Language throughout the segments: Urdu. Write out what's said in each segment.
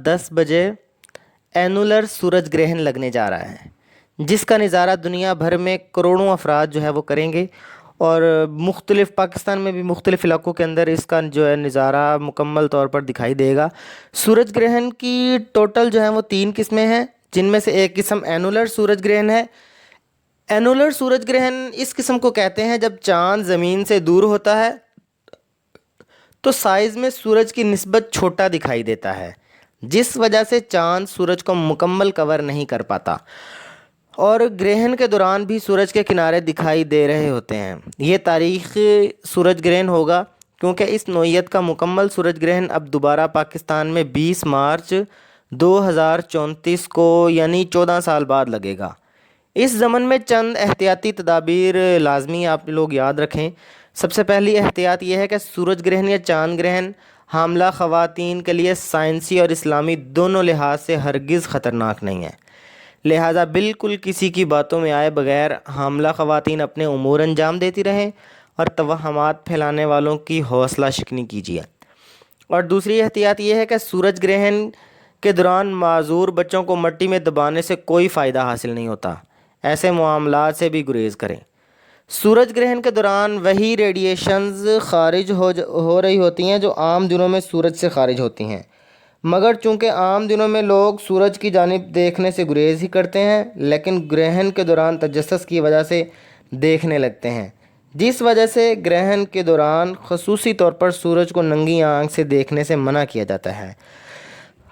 10 بجے اینولر سورج گرہن لگنے جا رہا ہے، جس کا نظارہ دنیا بھر میں کروڑوں افراد جو ہے وہ کریں گے، اور مختلف پاکستان میں بھی مختلف علاقوں کے اندر اس کا جو ہے نظارہ مکمل طور پر دکھائی دے گا۔ سورج گرہن کی ٹوٹل جو ہے وہ 3 قسمیں ہیں، جن میں سے ایک قسم اینولر سورج گرہن ہے۔ اینولر سورج گرہن اس قسم کو کہتے ہیں جب چاند زمین سے دور ہوتا ہے تو سائز میں سورج کی نسبت چھوٹا دکھائی دیتا ہے، جس وجہ سے چاند سورج کو مکمل کور نہیں کر پاتا، اور گرہن کے دوران بھی سورج کے کنارے دکھائی دے رہے ہوتے ہیں۔ یہ تاریخی سورج گرہن ہوگا کیونکہ اس نوعیت کا مکمل سورج گرہن اب دوبارہ پاکستان میں 20 مارچ 2034 کو یعنی 14 سال بعد لگے گا۔ اس ضمن میں چند احتیاطی تدابیر لازمی آپ لوگ یاد رکھیں۔ سب سے پہلی احتیاط یہ ہے کہ سورج گرہن یا چاند گرہن حاملہ خواتین کے لیے سائنسی اور اسلامی دونوں لحاظ سے ہرگز خطرناک نہیں ہے، لہٰذا بالکل کسی کی باتوں میں آئے بغیر حاملہ خواتین اپنے امور انجام دیتی رہیں اور توہمات پھیلانے والوں کی حوصلہ شکنی کیجیے۔ اور دوسری احتیاط یہ ہے کہ سورج گرہن کے دوران معذور بچوں کو مٹی میں دبانے سے کوئی فائدہ حاصل نہیں ہوتا، ایسے معاملات سے بھی گریز کریں۔ سورج گرہن کے دوران وہی ریڈیشنز خارج ہو رہی ہوتی ہیں جو عام دنوں میں سورج سے خارج ہوتی ہیں، مگر چونکہ عام دنوں میں لوگ سورج کی جانب دیکھنے سے گریز ہی کرتے ہیں، لیکن گرہن کے دوران تجسس کی وجہ سے دیکھنے لگتے ہیں، جس وجہ سے گرہن کے دوران خصوصی طور پر سورج کو ننگی آنکھ سے دیکھنے سے منع کیا جاتا ہے۔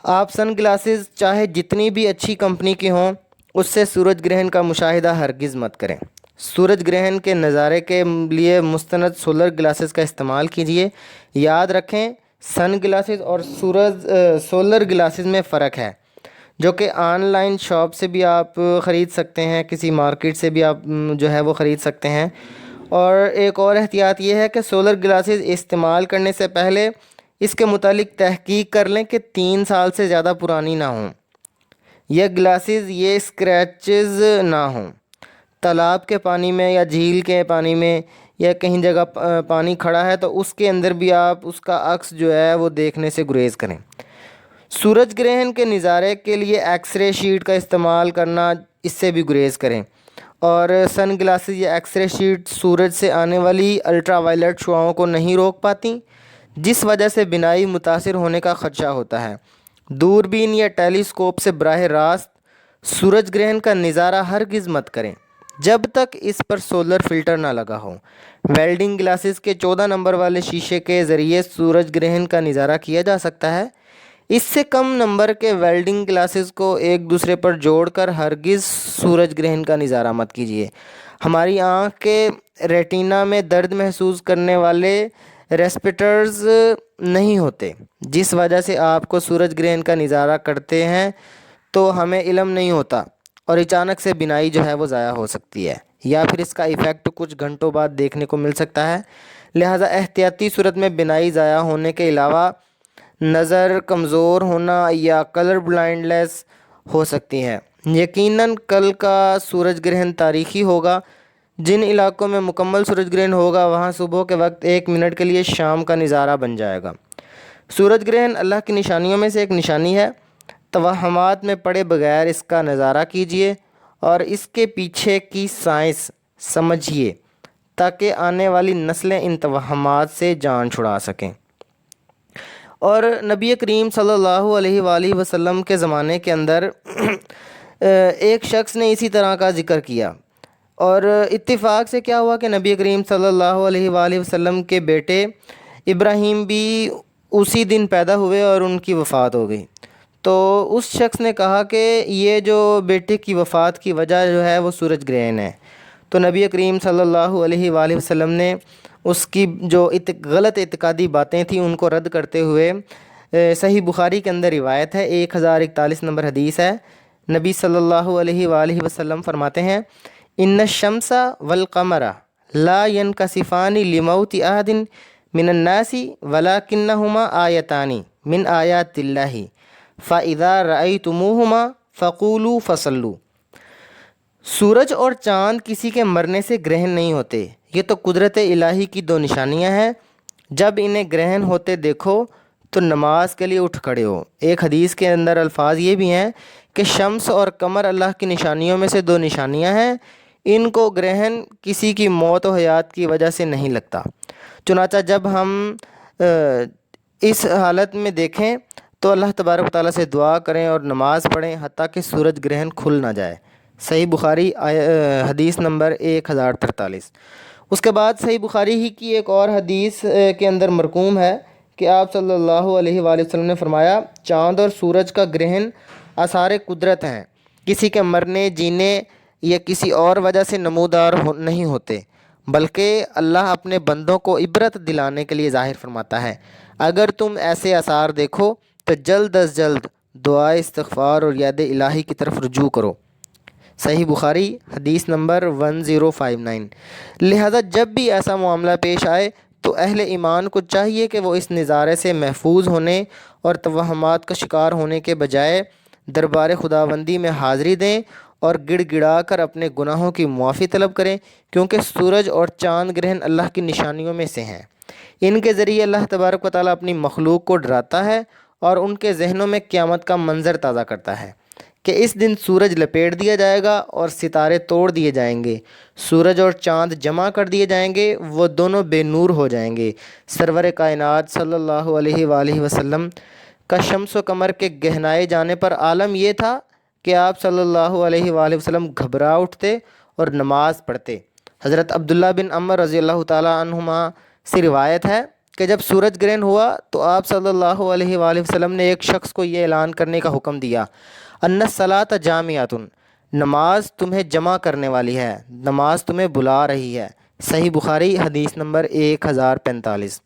آپ سن گلاسز چاہے جتنی بھی اچھی کمپنی کی ہوں، اس سے سورج گرہن کا مشاہدہ ہرگز مت کریں۔ سورج گرہن کے نظارے کے لیے مستند سولر گلاسز کا استعمال کیجیے۔ یاد رکھیں سن گلاسز اور سولر گلاسز میں فرق ہے، جو کہ آن لائن شاپ سے بھی آپ خرید سکتے ہیں، کسی مارکیٹ سے بھی آپ جو ہے وہ خرید سکتے ہیں۔ اور ایک اور احتیاط یہ ہے کہ سولر گلاسز استعمال کرنے سے پہلے اس کے متعلق تحقیق کر لیں کہ 3 سال سے زیادہ پرانی نہ ہوں، یہ گلاسز یہ اسکریچز نہ ہوں۔ تالاب کے پانی میں یا جھیل کے پانی میں یا کہیں جگہ پانی کھڑا ہے تو اس کے اندر بھی آپ اس کا عکس جو ہے وہ دیکھنے سے گریز کریں۔ سورج گرہن کے نظارے کے لیے ایکس رے شیٹ کا استعمال کرنا، اس سے بھی گریز کریں۔ اور سن گلاسز یا ایکس رے شیٹ سورج سے آنے والی الٹرا وائلٹ شعاؤں کو نہیں روک پاتی، جس وجہ سے بینائی متاثر ہونے کا خدشہ ہوتا ہے۔ دوربین یا ٹیلی اسکوپ سے براہ راست سورج گرہن کا نظارہ ہرگز مت کریں جب تک اس پر سولر فلٹر نہ لگا ہو۔ ویلڈنگ گلاسز کے 14 نمبر والے شیشے کے ذریعے سورج گرہن کا نظارہ کیا جا سکتا ہے۔ اس سے کم نمبر کے ویلڈنگ گلاسز کو ایک دوسرے پر جوڑ کر ہرگز سورج گرہن کا نظارہ مت کیجیے۔ ہماری آنکھ کے ریٹینا میں درد محسوس کرنے والے ریسپٹرز نہیں ہوتے، جس وجہ سے آپ کو سورج گرہن کا نظارہ کرتے ہیں تو ہمیں علم نہیں ہوتا، اور اچانک سے بینائی جو ہے وہ ضائع ہو سکتی ہے، یا پھر اس کا ایفیکٹ کچھ گھنٹوں بعد دیکھنے کو مل سکتا ہے۔ لہٰذا احتیاطی صورت میں بینائی ضائع ہونے کے علاوہ نظر کمزور ہونا یا کلر بلائنڈنس ہو سکتی ہے۔ یقیناً کل کا سورج گرہن تاریخی ہوگا۔ جن علاقوں میں مکمل سورج گرہن ہوگا وہاں صبح کے وقت 1 منٹ کے لیے شام کا نظارہ بن جائے گا۔ سورج گرہن اللہ کی نشانیوں میں سے ایک نشانی ہے۔ توہمات میں پڑے بغیر اس کا نظارہ کیجیے اور اس کے پیچھے کی سائنس سمجھیے تاکہ آنے والی نسلیں ان توہمات سے جان چھڑا سکیں۔ اور نبی کریم صلی اللہ علیہ وآلہ وسلم کے زمانے کے اندر ایک شخص نے اسی طرح کا ذکر کیا، اور اتفاق سے کیا ہوا کہ نبی کریم صلی اللہ علیہ وآلہ وسلم کے بیٹے ابراہیم بھی اسی دن پیدا ہوئے اور ان کی وفات ہو گئی۔ تو اس شخص نے کہا کہ یہ جو بیٹے کی وفات کی وجہ جو ہے وہ سورج گرہن ہے۔ تو نبی کریم صلی اللہ علیہ وآلہ وسلم نے اس کی جو غلط اعتقادی باتیں تھیں ان کو رد کرتے ہوئے، صحیح بخاری کے اندر روایت ہے، 1041 نمبر حدیث ہے، نبی صلی اللہ علیہ وآلہ وسلم فرماتے ہیں: ان الشمس والقمر لا ينکسفان لموت احد من الناس ولکنہما آیتان من آیات اللہ فَإِذَا رَأَيْتُمُوهُمَا فَقُولُوا فَصَلُّوا۔ سورج اور چاند کسی کے مرنے سے گرہن نہیں ہوتے، یہ تو قدرت الہی کی 2 نشانیاں ہیں۔ جب انہیں گرہن ہوتے دیکھو تو نماز کے لیے اٹھ کھڑے ہو۔ ایک حدیث کے اندر الفاظ یہ بھی ہیں کہ شمس اور قمر اللہ کی نشانیوں میں سے دو نشانیاں ہیں، ان کو گرہن کسی کی موت و حیات کی وجہ سے نہیں لگتا۔ چنانچہ جب ہم اس حالت میں دیکھیں تو اللہ تبارک و تعالیٰ سے دعا کریں اور نماز پڑھیں حتیٰ کہ سورج گرہن کھل نہ جائے۔ صحیح بخاری حدیث نمبر 1043۔ اس کے بعد صحیح بخاری ہی کی ایک اور حدیث کے اندر مرقوم ہے کہ آپ صلی اللہ علیہ وآلہ وسلم نے فرمایا، چاند اور سورج کا گرہن آثار قدرت ہیں، کسی کے مرنے، جینے یا کسی اور وجہ سے نمودار نہیں ہوتے، بلکہ اللہ اپنے بندوں کو عبرت دلانے کے لیے ظاہر فرماتا ہے۔ اگر تم ایسے آثار دیکھو تو جلد از جلد دعائے استغفار اور یاد الہی کی طرف رجوع کرو۔ صحیح بخاری حدیث نمبر 1059۔ لہذا جب بھی ایسا معاملہ پیش آئے تو اہل ایمان کو چاہیے کہ وہ اس نظارے سے محفوظ ہونے اور توہمات کا شکار ہونے کے بجائے دربار خداوندی میں حاضری دیں اور گڑ گڑا کر اپنے گناہوں کی معافی طلب کریں، کیونکہ سورج اور چاند گرہن اللہ کی نشانیوں میں سے ہیں۔ ان کے ذریعے اللہ تبارک و تعالیٰ اپنی مخلوق کو ڈراتا ہے اور ان کے ذہنوں میں قیامت کا منظر تازہ کرتا ہے کہ اس دن سورج لپیٹ دیا جائے گا اور ستارے توڑ دیے جائیں گے، سورج اور چاند جمع کر دیے جائیں گے، وہ دونوں بے نور ہو جائیں گے۔ سرور کائنات صلی اللہ علیہ وآلہ وسلم کا شمس و قمر کے گہنائے جانے پر عالم یہ تھا کہ آپ صلی اللہ علیہ وآلہ وسلم گھبرا اٹھتے اور نماز پڑھتے۔ حضرت عبداللہ بن عمر رضی اللہ تعالیٰ عنہما سے روایت ہے کہ جب سورج گرہن ہوا تو آپ صلی اللہ علیہ وآلہ وسلم نے ایک شخص کو یہ اعلان کرنے کا حکم دیا، ان الصلاۃ جامعۃ، نماز تمہیں جمع کرنے والی ہے، نماز تمہیں بلا رہی ہے۔ صحیح بخاری حدیث نمبر 1045۔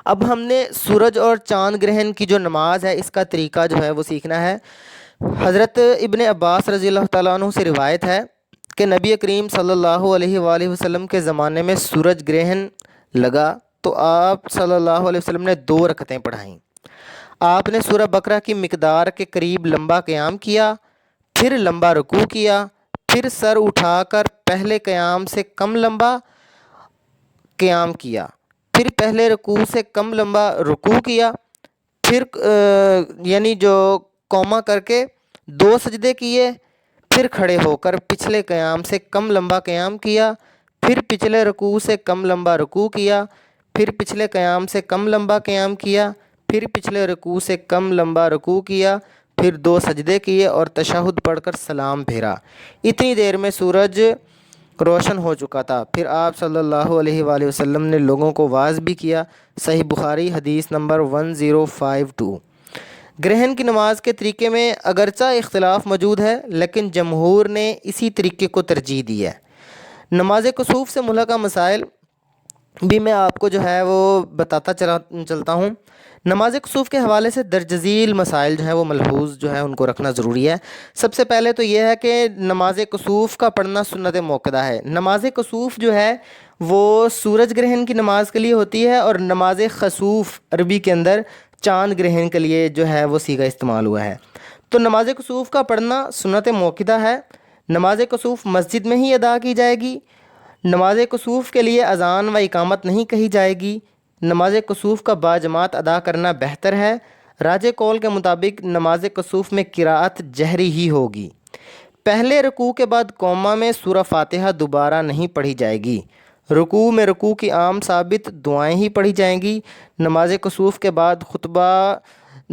اب ہم نے سورج اور چاند گرہن کی جو نماز ہے اس کا طریقہ جو ہے وہ سیکھنا ہے۔ حضرت ابن عباس رضی اللہ تعالیٰ عنہ سے روایت ہے کہ نبی کریم صلی اللہ علیہ وآلہ وسلم کے زمانے میں سورج گرہن لگا تو آپ صلی اللہ علیہ وسلم نے 2 رکعتیں پڑھائیں۔ آپ نے سورہ بقرہ کی مقدار کے قریب لمبا قیام کیا، پھر لمبا رکوع کیا، پھر سر اٹھا کر پہلے قیام سے کم لمبا قیام کیا، پھر پہلے رکوع سے کم لمبا رکوع کیا، پھر یعنی جو قوما کر کے 2 سجدے کیے، پھر کھڑے ہو کر پچھلے قیام سے کم لمبا قیام کیا، پھر پچھلے رکوع سے کم لمبا رکوع کیا، پھر پچھلے قیام سے کم لمبا قیام کیا، پھر پچھلے رکوع سے کم لمبا رکوع کیا، پھر 2 سجدے کیے اور تشہد پڑھ کر سلام پھیرا۔ اتنی دیر میں سورج روشن ہو چکا تھا۔ پھر آپ صلی اللہ علیہ وآلہ وسلم نے لوگوں کو واعظ بھی کیا۔ صحیح بخاری حدیث نمبر 1052۔ گرہن کی نماز کے طریقے میں اگرچہ اختلاف موجود ہے لیکن جمہور نے اسی طریقے کو ترجیح دی ہے۔ نماز کسوف سے متعلقہ مسائل بھی میں آپ کو جو ہے وہ بتاتا چلتا ہوں۔ نماز کسوف کے حوالے سے درج ذیل مسائل جو ہیں وہ ملحوظ جو ہے ان کو رکھنا ضروری ہے۔ سب سے پہلے تو یہ ہے کہ نماز کسوف کا پڑھنا سنت موقدہ ہے۔ نماز کسوف جو ہے وہ سورج گرہن کی نماز کے لیے ہوتی ہے، اور نماز خسوف عربی کے اندر چاند گرہن کے لیے جو ہے وہ صیغہ استعمال ہوا ہے۔ تو نماز کسوف کا پڑھنا سنت موقدہ ہے۔ نماز کسوف مسجد میں ہی ادا کی جائے گی۔ نماز کسوف کے لیے اذان و اقامت نہیں کہی جائے گی۔ نماز کسوف کا باجماعت ادا کرنا بہتر ہے۔ راجح قول کے مطابق نماز کسوف میں قراءت جہری ہی ہوگی۔ پہلے رکوع کے بعد قوما میں سورہ فاتحہ دوبارہ نہیں پڑھی جائے گی۔ رکوع میں رکوع کی عام ثابت دعائیں ہی پڑھی جائیں گی۔ نماز کسوف کے بعد خطبہ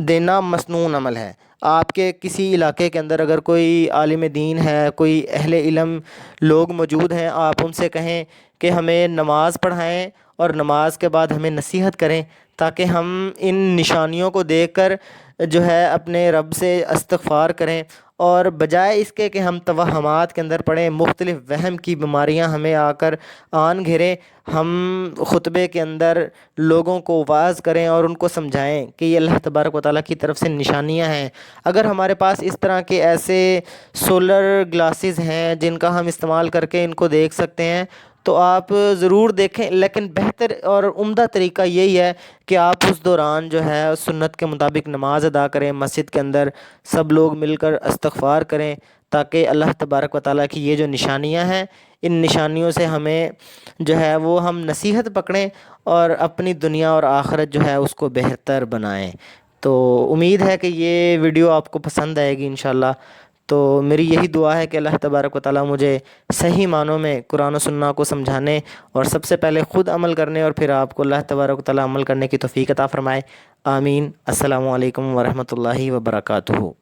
دینا مسنون عمل ہے۔ آپ کے کسی علاقے کے اندر اگر کوئی عالم دین ہے، کوئی اہل علم لوگ موجود ہیں، آپ ان سے کہیں کہ ہمیں نماز پڑھائیں اور نماز کے بعد ہمیں نصیحت کریں تاکہ ہم ان نشانیوں کو دیکھ کر جو ہے اپنے رب سے استغفار کریں، اور بجائے اس کے کہ ہم توہمات کے اندر پڑیں، مختلف وہم کی بیماریاں ہمیں آ کر آن گھیریں، ہم خطبے کے اندر لوگوں کو واعظ کریں اور ان کو سمجھائیں کہ یہ اللہ تبارک و تعالیٰ کی طرف سے نشانیاں ہیں۔ اگر ہمارے پاس اس طرح کے ایسے سولر گلاسز ہیں جن کا ہم استعمال کر کے ان کو دیکھ سکتے ہیں تو آپ ضرور دیکھیں، لیکن بہتر اور عمدہ طریقہ یہی ہے کہ آپ اس دوران جو ہے سنت کے مطابق نماز ادا کریں، مسجد کے اندر سب لوگ مل کر استغفار کریں، تاکہ اللہ تبارک و تعالیٰ کی یہ جو نشانیاں ہیں ان نشانیوں سے ہمیں جو ہے وہ ہم نصیحت پکڑیں اور اپنی دنیا اور آخرت جو ہے اس کو بہتر بنائیں۔ تو امید ہے کہ یہ ویڈیو آپ کو پسند آئے گی انشاءاللہ۔ تو میری یہی دعا ہے کہ اللہ تبارک و تعالیٰ مجھے صحیح معنوں میں قرآن و سنہ کو سمجھانے اور سب سے پہلے خود عمل کرنے، اور پھر آپ کو اللہ تبارک و تعالیٰ عمل کرنے کی توفیق عطا فرمائے۔ آمین۔ السلام علیکم ورحمۃ اللہ وبرکاتہ۔